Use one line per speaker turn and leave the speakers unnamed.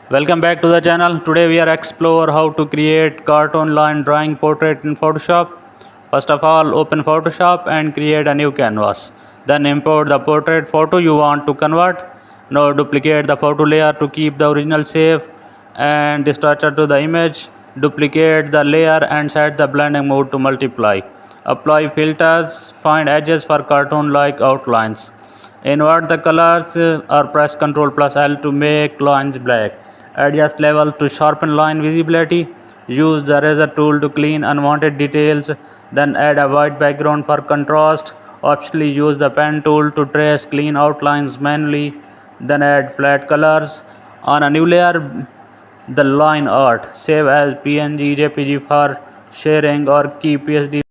Welcome back to the channel. Today we are explore how to create cartoon line drawing portrait in Photoshop. First of all, open Photoshop and create a new canvas. Then import the portrait photo you want to convert. Now duplicate the photo layer to keep the original shape and structure to the image. Duplicate the layer and set the blending mode to multiply. Apply filters, find edges for cartoon like outlines. Invert the colors or press Ctrl plus L to make lines black. Adjust level to sharpen line visibility. Use the eraser tool to clean unwanted details. Then add a white background for contrast. Optionally use the pen tool to trace clean outlines manually. Then add flat colors. On a new layer, the line art. Save as PNG, JPG for sharing or keep PSD